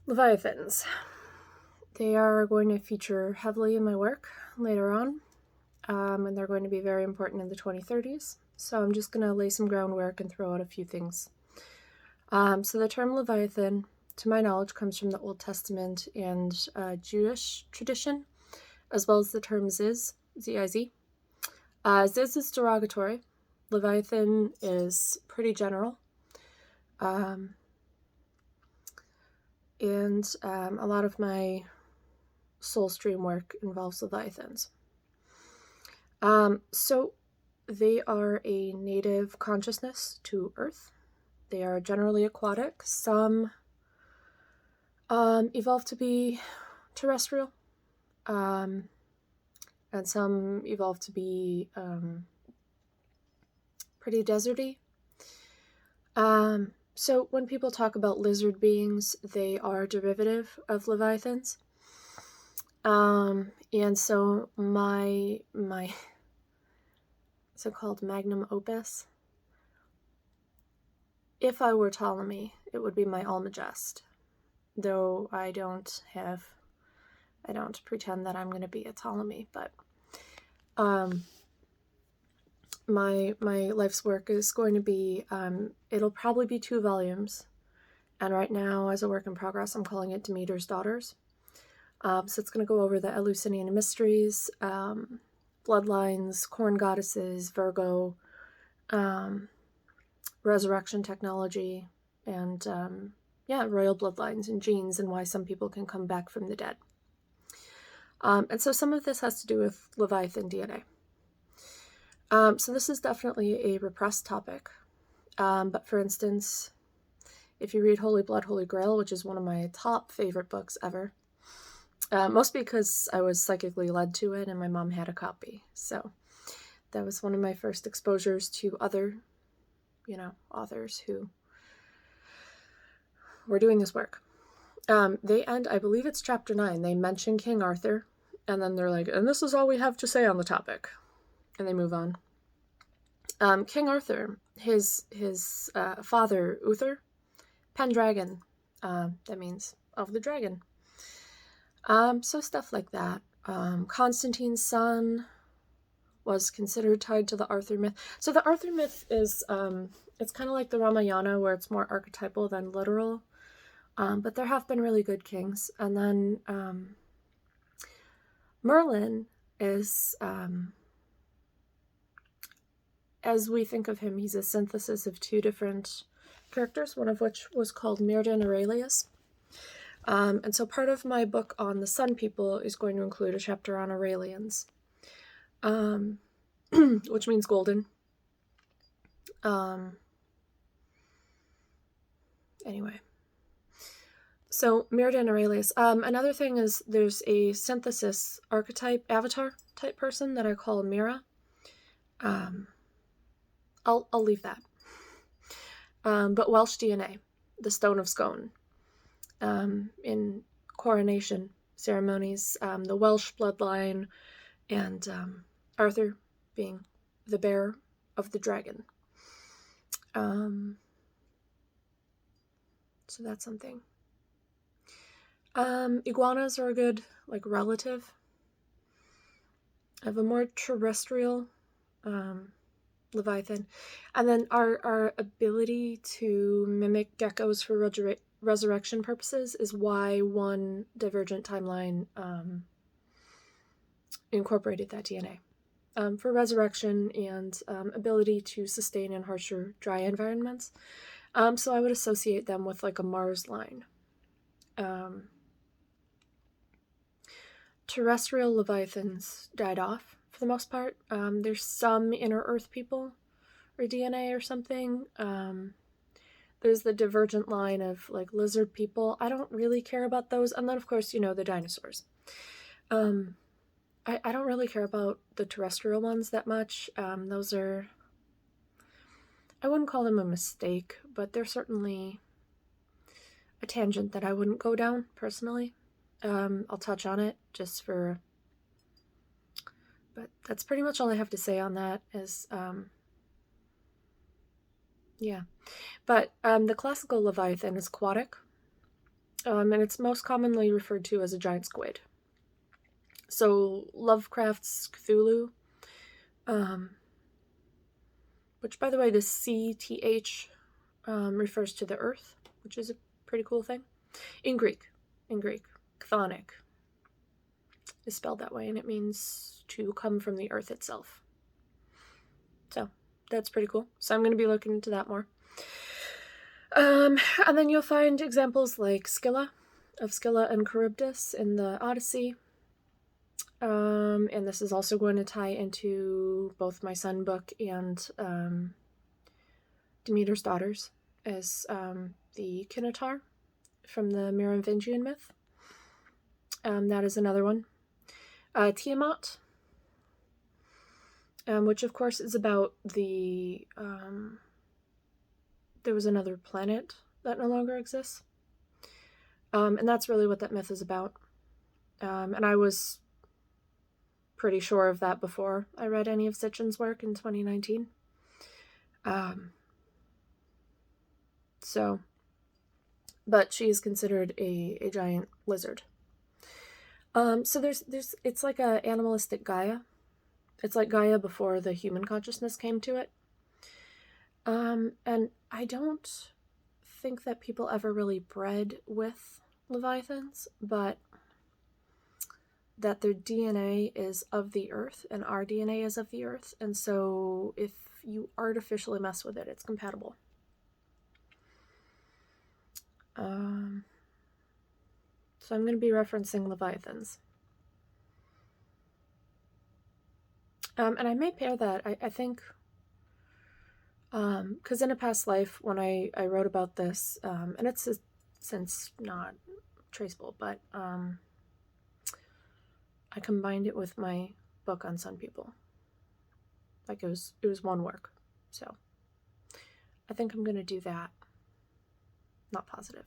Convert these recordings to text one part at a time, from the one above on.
Leviathans. They are going to feature heavily in my work later on, and they're going to be very important in the 2030s. So I'm just going to lay some groundwork and throw out a few things. So the term Leviathan, to my knowledge, comes from the Old Testament and Jewish tradition, as well as the term Ziz, Z-I-Z. Ziz is derogatory. Leviathan is pretty general. And a lot of my soul stream work involves Leviathans. So they are a native consciousness to Earth. They are generally aquatic. Some evolve to be terrestrial, and some evolve to be pretty deserty. So when people talk about lizard beings, they are derivative of Leviathans. And so my so-called magnum opus, if I were Ptolemy, it would be my Almagest. Though I don't pretend that I'm going to be a Ptolemy, but my life's work is going to be, it'll probably be 2 volumes, and right now, as a work in progress, I'm calling it Demeter's Daughters. So it's going to go over the Eleusinian mysteries, bloodlines, corn goddesses, Virgo, resurrection technology, and royal bloodlines and genes, and why some people can come back from the dead. And so some of this has to do with Leviathan DNA. So this is definitely a repressed topic. But for instance, if you read Holy Blood, Holy Grail, which is one of my top favorite books ever, mostly because I was psychically led to it and my mom had a copy. So that was one of my first exposures to other, authors who were doing this work. They end, I believe it's chapter 9, they mention King Arthur, and then they're like, and this is all we have to say on the topic. And they move on. King Arthur, his father, Uther, Pendragon, that means of the dragon. So stuff like that. Constantine's son was considered tied to the Arthur myth. So the Arthur myth is, it's kind of like the Ramayana, where it's more archetypal than literal. But there have been really good kings. And then Merlin is, as we think of him, he's a synthesis of 2 different characters, one of which was called Myrddin Aurelius. And so part of my book on the Sun People is going to include a chapter on Aurelians, which means golden. Anyway. So Myrddin Aurelius. Another thing is there's a synthesis archetype, avatar type person that I call Mira. I'll leave that. But Welsh DNA, the Stone of Scone. In coronation ceremonies, the Welsh bloodline, and Arthur being the bearer of the dragon. So that's something. Iguanas are a good, relative. I have a more terrestrial Leviathan. And then our ability to mimic geckos for resurrection purposes is why one Divergent timeline incorporated that DNA. For resurrection and ability to sustain in harsher, dry environments. So I would associate them with a Mars line. Terrestrial Leviathans died off for the most part. There's some inner Earth people or DNA or something. There's the divergent line of lizard people. I don't really care about those. And then of course, the dinosaurs. I don't really care about the terrestrial ones that much. Those are, I wouldn't call them a mistake, but they're certainly a tangent that I wouldn't go down personally. I'll touch on it but that's pretty much all I have to say on that is, yeah. But the classical Leviathan is aquatic. and it's most commonly referred to as a giant squid. So Lovecraft's Cthulhu, which, by the way, the CTH refers to the earth, which is a pretty cool thing. In Greek, chthonic is spelled that way, and it means to come from the earth itself. So that's pretty cool. So I'm going to be looking into that more. And then you'll find examples like Scylla and Charybdis in the Odyssey. And this is also going to tie into both my Sun book and Demeter's daughters as the Kinotaur from the Merovingian myth. That is another one. Tiamat, which of course is about the... there was another planet that no longer exists. And that's really what that myth is about. And I was pretty sure of that before I read any of Sitchin's work in 2019. But she is considered a giant lizard. So there's it's like a animalistic Gaia. It's like Gaia before the human consciousness came to it. And I don't think that people ever really bred with Leviathans, but that their DNA is of the earth and our DNA is of the earth. And so if you artificially mess with it, it's compatible. So I'm going to be referencing Leviathans. And I may pair that, I think, because in a past life, when I wrote about this, and it's since not traceable, but I combined it with my book on Sun People. Like it was one work. So I think I'm going to do that. Not positive.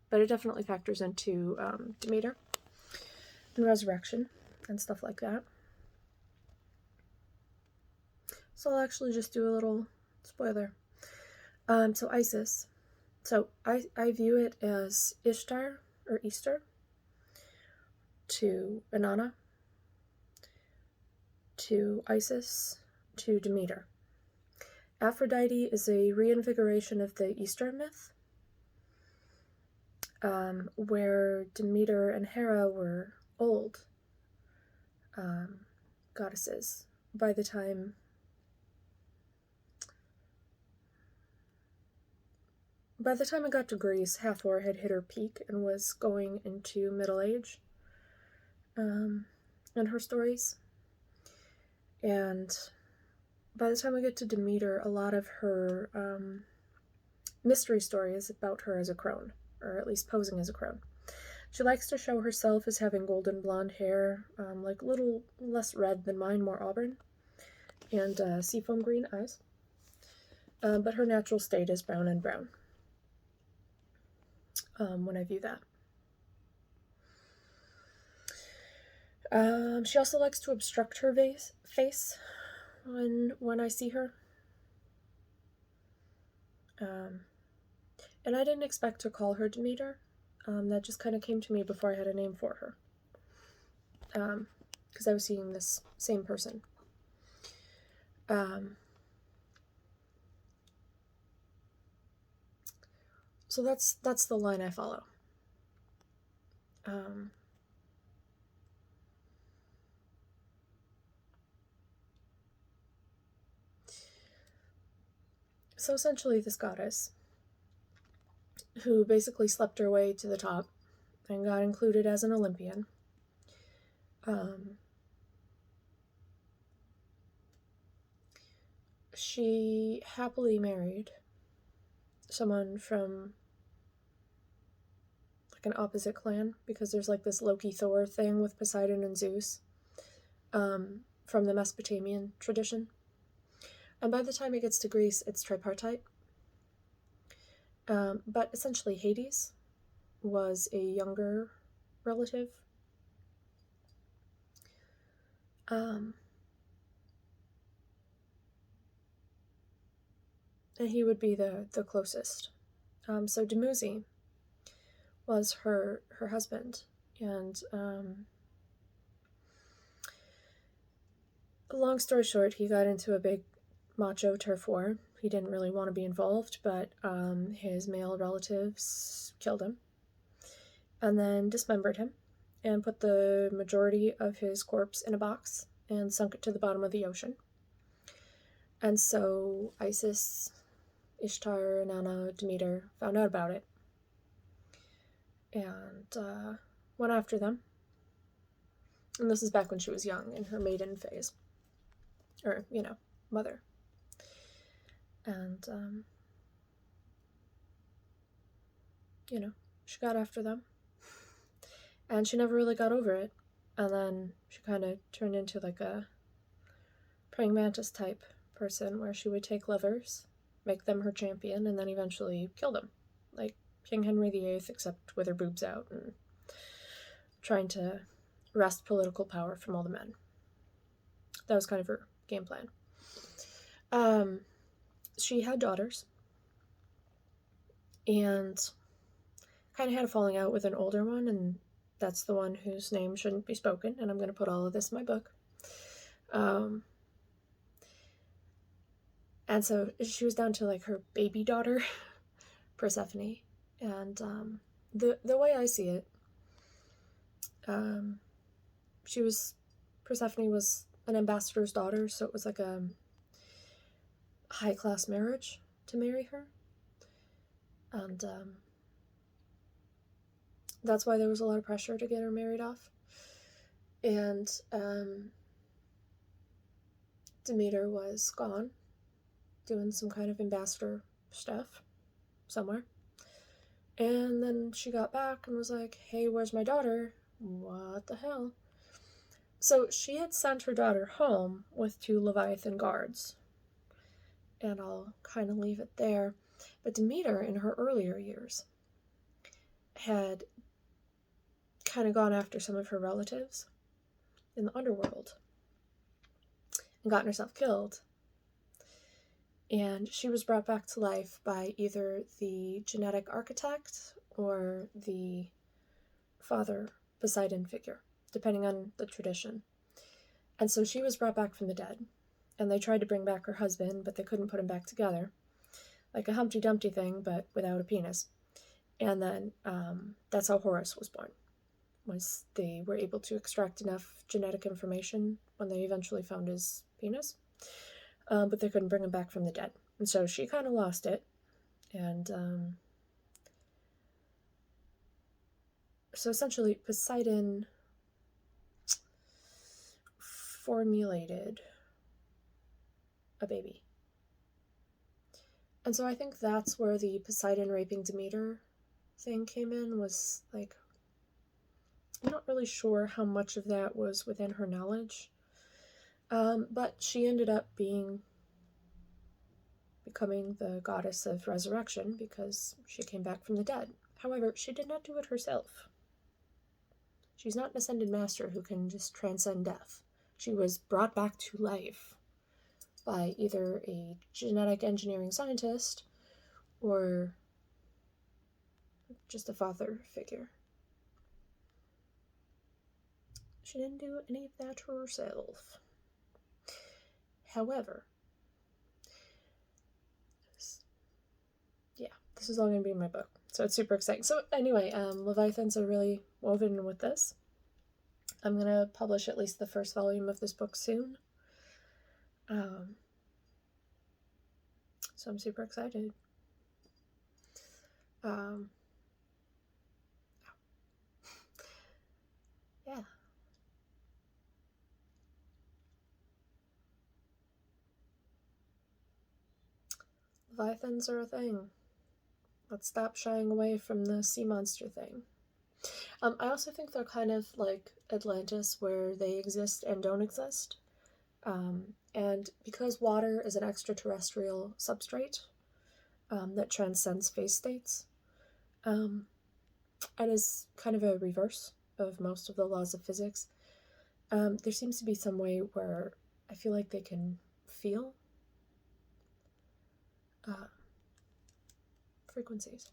But it definitely factors into Demeter and resurrection and stuff like that. So I'll actually just do a little spoiler. So Isis. So I view it as Ishtar or Easter to Inanna to Isis to Demeter. Aphrodite is a reinvigoration of the Easter myth, where Demeter and Hera were old goddesses by the time I got to Greece. Hathor had hit her peak and was going into middle age in her stories. And by the time we get to Demeter, a lot of her mystery story is about her as a crone, or at least posing as a crone. She likes to show herself as having golden blonde hair, like a little less red than mine, more auburn, and seafoam green eyes. But her natural state is brown and brown when I view that. She also likes to obstruct her face when I see her. And I didn't expect to call her Demeter. That just kind of came to me before I had a name for her. Because I was seeing this same person. So that's the line I follow. So essentially this goddess, who basically slept her way to the top and got included as an Olympian, she happily married someone from like an opposite clan, because there's like this Loki-Thor thing with Poseidon and Zeus from the Mesopotamian tradition. And by the time it gets to Greece, it's tripartite. But essentially Hades was a younger relative. And he would be the closest. So Dumuzi was her husband. And long story short, he got into a big macho turf war. He didn't really want to be involved, but his male relatives killed him and then dismembered him and put the majority of his corpse in a box and sunk it to the bottom of the ocean. And so Isis, Ishtar, Inanna, Demeter found out about it and went after them. And this is back when she was young, in her maiden phase. Or, mother. And, she got after them. And she never really got over it. And then she kind of turned into like a praying mantis type person where she would take lovers, make them her champion, and then eventually kill them. Like King Henry VIII, except with her boobs out and trying to wrest political power from all the men. That was kind of her game plan. She had daughters and kind of had a falling out with an older one, and that's the one whose name shouldn't be spoken, and I'm going to put all of this in my book. And so she was down to like her baby daughter, Persephone, and the way I see it, Persephone was an ambassador's daughter, so it was like a high-class marriage to marry her. And that's why there was a lot of pressure to get her married off. And Demeter was gone, doing some kind of ambassador stuff somewhere. And then she got back and was like, hey, where's my daughter? What the hell? So she had sent her daughter home with 2 Leviathan guards. And I'll kind of leave it there. But Demeter, in her earlier years, had kind of gone after some of her relatives in the underworld and gotten herself killed. And she was brought back to life by either the genetic architect or the father Poseidon figure, depending on the tradition. And so she was brought back from the dead, and they tried to bring back her husband, but they couldn't put him back together. Like a Humpty Dumpty thing, but without a penis. And then that's how Horus was born. Was they were able to extract enough genetic information when they eventually found his penis, but they couldn't bring him back from the dead. And so she kind of lost it. And so essentially Poseidon formulated a baby. And so I think that's where the Poseidon raping Demeter thing came in, was like, I'm not really sure how much of that was within her knowledge, but she ended up becoming the goddess of resurrection because she came back from the dead. However, she did not do it herself. She's not an ascended master who can just transcend death. She was brought back to life by either a genetic engineering scientist or just a father figure. She didn't do any of that herself. However, this is all going to be in my book, so it's super exciting. So anyway, Leviathans are really woven with this. I'm going to publish at least the first volume of this book soon. So I'm super excited. Yeah. Leviathans are a thing. Let's stop shying away from the sea monster thing. I also think they're kind of like Atlantis, where they exist and don't exist. And because water is an extraterrestrial substrate that transcends phase states, and is kind of a reverse of most of the laws of physics, there seems to be some way where I feel like they can feel frequencies.